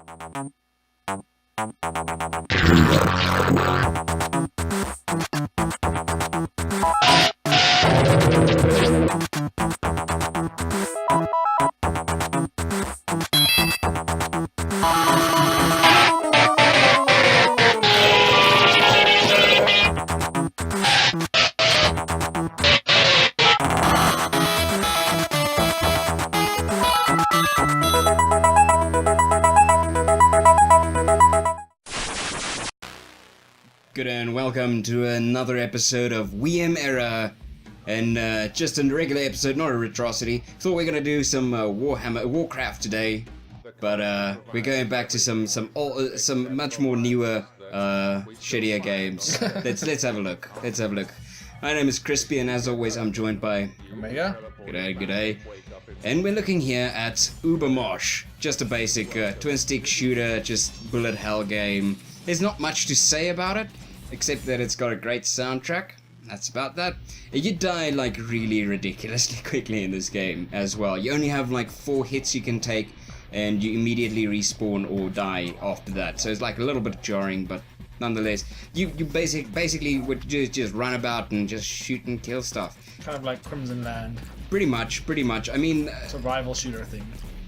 Good and welcome to another episode of WeAmError, and just a regular episode, not a retrocity. Thought we are gonna do some Warcraft today, but we're going back to some much more newer, shittier games. Let's have a look. Let's have a look. My name is Crispy, and as always, I'm joined by Omega. G'day. And we're looking here at Ubermosh, just a basic twin-stick shooter, just bullet hell game. There's not much to say about it, except that it's got a great soundtrack. That's about that. You die like really ridiculously quickly in this game as well. You only have like 4 hits you can take, and you immediately respawn or die after that. So it's like a little bit jarring, but nonetheless, you basically would just run about and just shoot and kill stuff. Kind of like Crimson Land. Pretty much. I mean, survival shooter thing.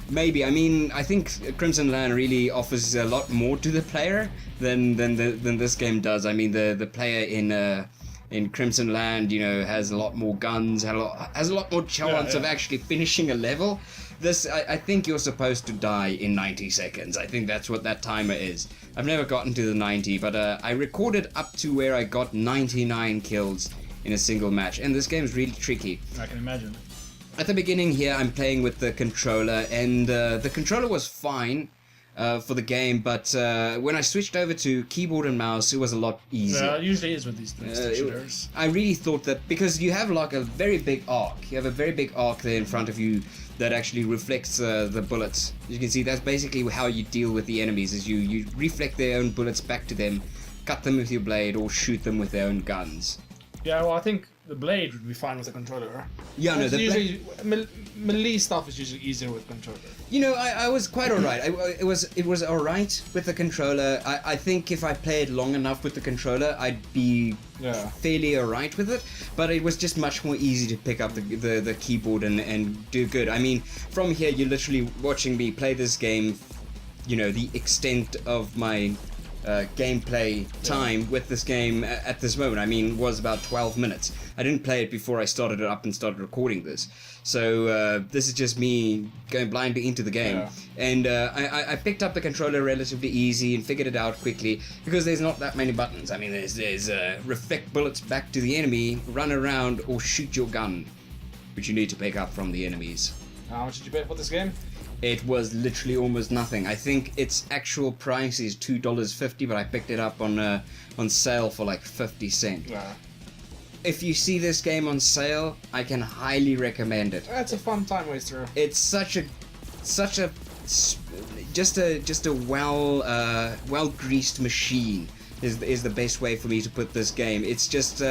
Maybe. I mean, I think Crimson Land really offers a lot more to the player than this game does. I mean, the player in Crimson Land, you know, has a lot more guns, has a lot more chance of actually finishing a level. This, I think you're supposed to die in 90 seconds. I think that's what that timer is. I've never gotten to the 90, but I recorded up to where I got 99 kills in a single match, and this game is really tricky. I can imagine. At the beginning here, I'm playing with the controller, and the controller was fine for the game, but when I switched over to keyboard and mouse, it was a lot easier. Yeah, it usually is with these shooters. I really thought that, because you have like a very big arc. You have a very big arc there in front of you that actually reflects the bullets. You can see that's basically how you deal with the enemies, is you reflect their own bullets back to them, cut them with your blade, or shoot them with their own guns. Yeah, well, I think the blade would be fine with the controller. Yeah, no, usually melee stuff is usually easier with controller. You know, I was quite alright. It was alright with the controller. I think if I played long enough with the controller, I'd be fairly alright with it. But it was just much more easy to pick up the keyboard and do good. I mean, from here, you're literally watching me play this game. You know, the extent of my gameplay time with this game at this moment, I mean, was about 12 minutes. I didn't play it before I started it up and started recording this. So this is just me going blindly into the game. And I picked up the controller relatively easy and figured it out quickly, because there's not that many buttons. I mean, there's reflect bullets back to the enemy, run around, or shoot your gun, which you need to pick up from the enemies. How much did you pay for this game? It was literally almost nothing. I think its actual price is $2.50, but I picked it up on sale for like 50 cents. Yeah. If you see this game on sale, I can highly recommend it. That's a fun time waster. It's such a well greased machine. Is the best way for me to put this game. It's just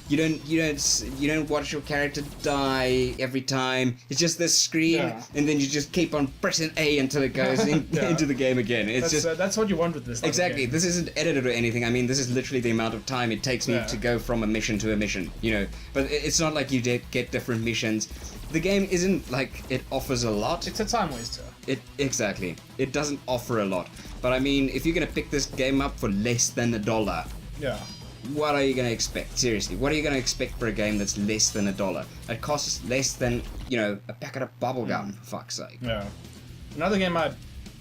you don't watch your character die every time. It's just this screen, and then you just keep on pressing A until it goes into the game again. That's what you want with this. Exactly. This isn't edited or anything. I mean, this is literally the amount of time it takes me to go from a mission to a mission. You know, but it's not like you get different missions. The game isn't like it offers a lot. It's a time waster. Exactly. It doesn't offer a lot. But I mean, if you're gonna pick this game up for less than $1, what are you gonna expect? Seriously, what are you gonna expect for a game that's less than $1? It costs less than, you know, a packet of bubblegum, for fuck's sake. Yeah. Another game I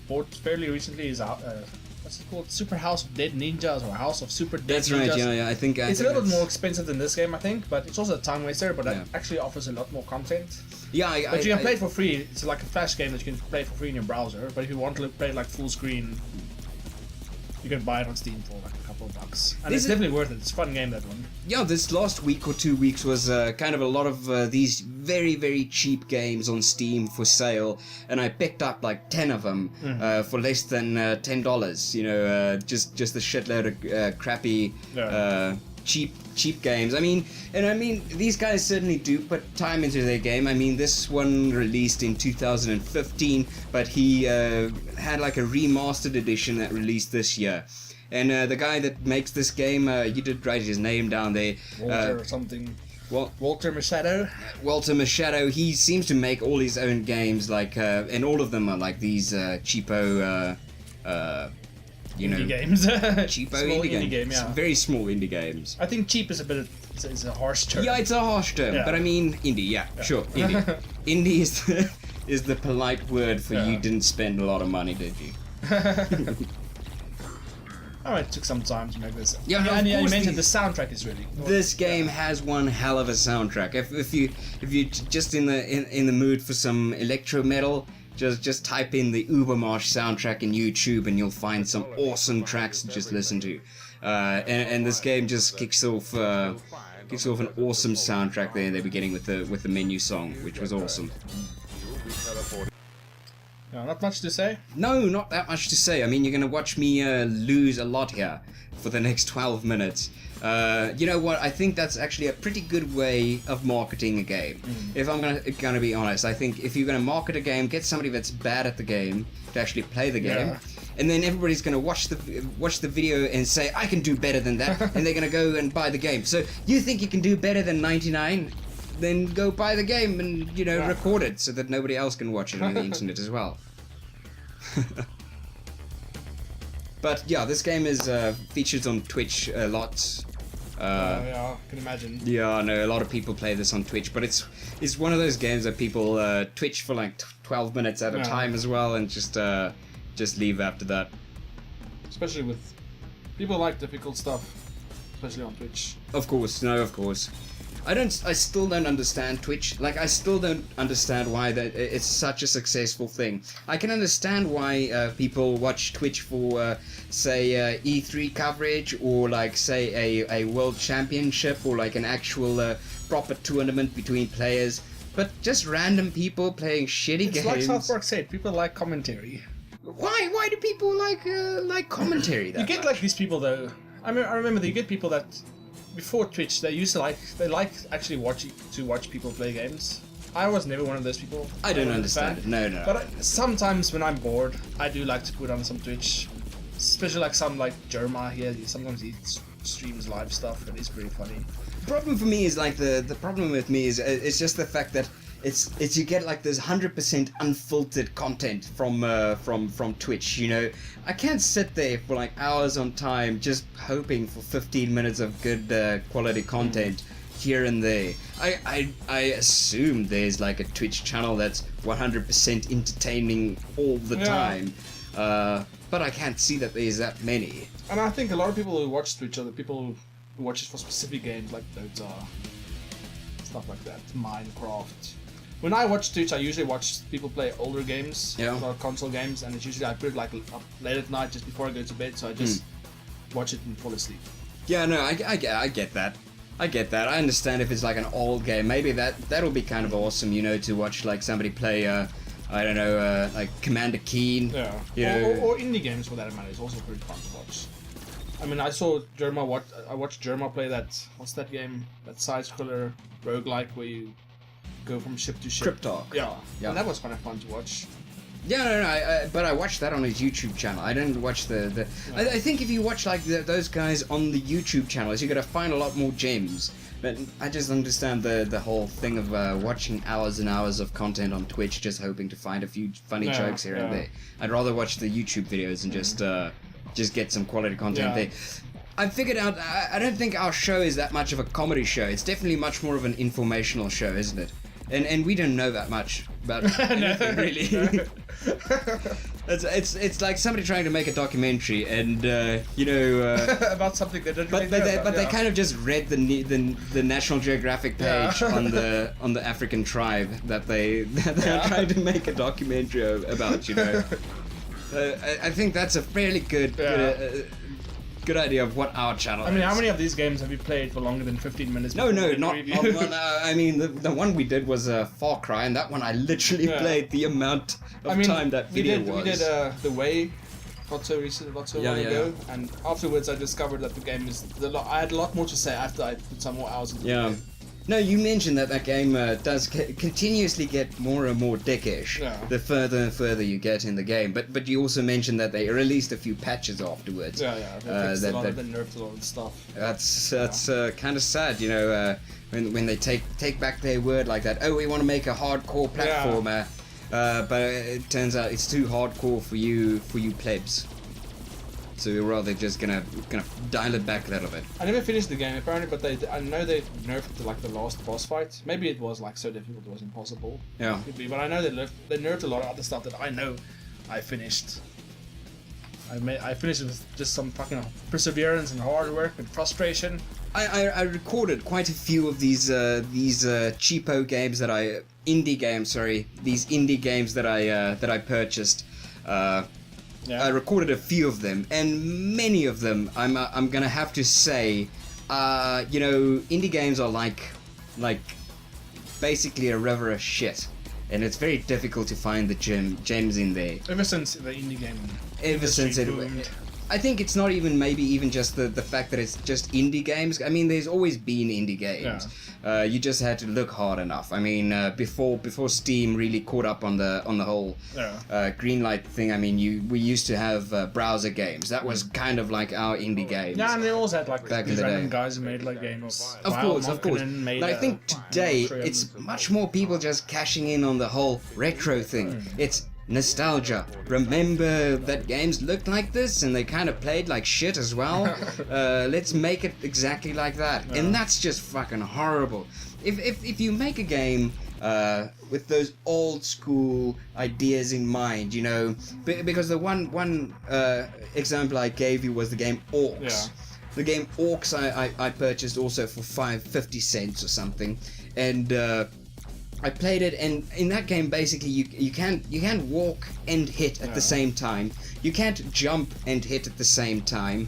bought fairly recently is what's it called? Super House of Dead Ninjas, or House of Super Dead That's Ninjas. That's right. Yeah. I think it's a little bit more expensive than this game, I think, but it's also a time waster. But it actually offers a lot more content. Yeah, but you can play it for free. It's like a flash game that you can play for free in your browser. But if you want to play it like full screen, you can buy it on Steam for like a couple of bucks. And it's definitely worth it. It's a fun game, that one. Yeah, this last week or 2 weeks was kind of a lot of these very, very cheap games on Steam for sale. And I picked up like 10 of them for less than $10. You know, just a shitload of crappy cheap games. I mean, these guys certainly do put time into their game. I mean, this one released in 2015, but he had like a remastered edition that released this year. And the guy that makes this game, you did write his name down there. Walter or something. Walter Machado. Walter Machado. He seems to make all his own games, like, and all of them are like these cheapo, indie games. Cheapo small indie game, games. yeah. Very small indie games. I think cheap is is a harsh term. Yeah, it's a harsh term, Yeah. but I mean indie. Yeah, sure, indie. Indie is the polite word for you didn't spend a lot of money, did you? Oh, it took some time to make this. Yeah, and of you course mentioned the soundtrack is really. This game has one hell of a soundtrack. If you're just in the mood for some electro metal, just type in the Ubermosh soundtrack in YouTube and you'll find some awesome tracks to just listen to. And this game just kicks off an awesome soundtrack there in the beginning with the menu song, which was awesome. No, not much to say. No, not that much to say. I mean, you're going to watch me lose a lot here for the next 12 minutes. You know what? I think that's actually a pretty good way of marketing a game. If I'm gonna be honest, I think if you're going to market a game, get somebody that's bad at the game to actually play the game. And then everybody's going to watch the video and say, I can do better than that. And they're going to go and buy the game. So you think you can do better than 99? Then go buy the game and, record it so that nobody else can watch it on the internet as well. But yeah, this game is featured on Twitch a lot. Yeah, I can imagine. Yeah, I know a lot of people play this on Twitch, but it's one of those games that people Twitch for like 12 minutes at a time as well, and just leave after that. Especially with people like difficult stuff, especially on Twitch. Of course, of course. I still don't understand Twitch. Like, I still don't understand why that it's such a successful thing. I can understand why people watch Twitch for, say, E3 coverage, or like, say, a world championship, or like an actual proper tournament between players. But just random people playing shitty games. It's like South Park said, people like commentary. Why do people like commentary? You get like these people though. I remember that you get people that. Before Twitch, they like actually watch people play games. I was never one of those people. I don't understand it. No. But sometimes when I'm bored, I do like to put on some Twitch, especially like some like Jerma here. Sometimes he streams live stuff, and it's pretty funny. The problem for me is like the problem with me is it's just the fact that it's you get like this 100% unfiltered content from Twitch. I can't sit there for like hours on time just hoping for 15 minutes of good quality content here and there. I assume there's like a Twitch channel that's 100% entertaining all the time, but I can't see that there's that many. And I think a lot of people who watch Twitch are the people who watch it for specific games like Dota, stuff like that, Minecraft. When I watch Twitch, I usually watch people play older games, or console games, and it's usually I put it like up late at night just before I go to bed, so I just watch it and fall asleep. Yeah, no, I get that. I get that. I understand if it's like an old game. Maybe that'll be kind of awesome, to watch like somebody play, I don't know, like Commander Keen. Yeah. Or indie games for that matter. It's also pretty fun to watch. I mean, I saw Jerma. I watched Jerma play that. What's that game? That side-scroller roguelike where you go from ship to ship. Cryptalk. Yeah. And that was kind of fun to watch. Yeah, no, but I watched that on his YouTube channel. I didn't watch the. I think if you watch like those guys on the YouTube channels, you're gonna find a lot more gems. But I just understand the whole thing of watching hours and hours of content on Twitch, just hoping to find a few funny jokes here and there. I'd rather watch the YouTube videos and just get some quality content there. I figured out. I don't think our show is that much of a comedy show. It's definitely much more of an informational show, isn't it? And we don't know that much about anything, really. It's like somebody trying to make a documentary, and about something they didn't. But they kind of just read the National Geographic page on the African tribe that they're trying to make a documentary about. I think that's a fairly good idea of what our channel is. I mean, how many of these games have you played for longer than 15 minutes? No, not I mean, the one we did was Far Cry, and that one I literally played the amount of time that video was. We did the Way not so long ago, and afterwards I discovered that the game is I had a lot more to say after I put some more hours into the game. No, you mentioned that game does continuously get more and more dickish the further and further you get in the game. But you also mentioned that they released a few patches afterwards. Yeah. They fixed a lot of the nerfed a lot of stuff. That's kind of sad, you know, when they take back their word like that. Oh, we want to make a hardcore platformer, but it turns out it's too hardcore for you plebs. So we're rather just gonna dial it back a little bit. I never finished the game apparently, but I know they nerfed like the last boss fight. Maybe it was like so difficult it was impossible. Yeah. Could be, but I know they nerfed a lot of other stuff that I know I finished. I finished it with just some fucking perseverance and hard work and frustration. I recorded quite a few of these cheapo games that indie games that I purchased. I recorded a few of them, and many of them I'm gonna have to say, indie games are like basically a river of shit, and it's very difficult to find the gems in there. Ever since the indie game, boomed. I think it's not even just the fact that it's just indie games. I mean, there's always been indie games. Yeah. You just had to look hard enough. I mean, before Steam really caught up on the whole green light thing. I mean, we used to have browser games. That was kind of like our indie games. Yeah, and they always had like back in the random day. guys who made like games. Of course. But I think today it's much more people just cashing in on the whole retro thing. It's nostalgia. Remember that games looked like this and they kind of played like shit as well? Let's make it exactly like that. And that's just fucking horrible. If you make a game with those old school ideas in mind, you know, because the one example I gave you was the game Orcs. Yeah. The game Orcs I purchased also for 50 cents or something, and I played it, and in that game basically you can't walk and hit at the same time. You can't jump and hit at the same time.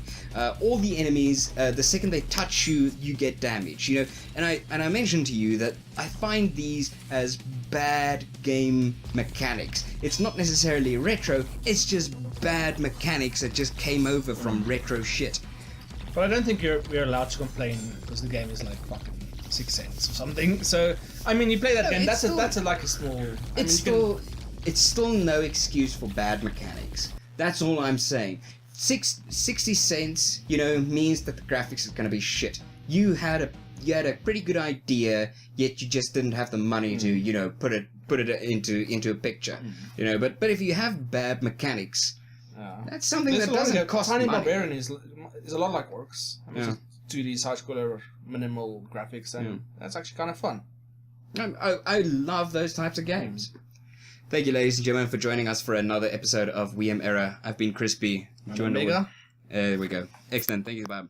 All the enemies, the second they touch you, you get damage. You know, and I mentioned to you that I find these as bad game mechanics. It's not necessarily retro. It's just bad mechanics that just came over from retro shit. But I don't think we're allowed to complain because the game is like fucking 6 cents or something. So I mean, you play that game. That's like a small. It's still no excuse for bad mechanics. That's all I'm saying. 60 cents, you know, means that the graphics is going to be shit. You had a pretty good idea, yet you just didn't have the money to, you know, put it into a picture. You know, but if you have bad mechanics, that's something that doesn't cost money. Tiny Barbarian is a lot like Orcs. I mean, it's 2D side-scroller, minimal graphics, and that's actually kind of fun. I love those types of games. Thank you, ladies and gentlemen, for joining us for another episode of WeAmError. I've been Crispy. Omega. There we go. Excellent. Thank you, Bob.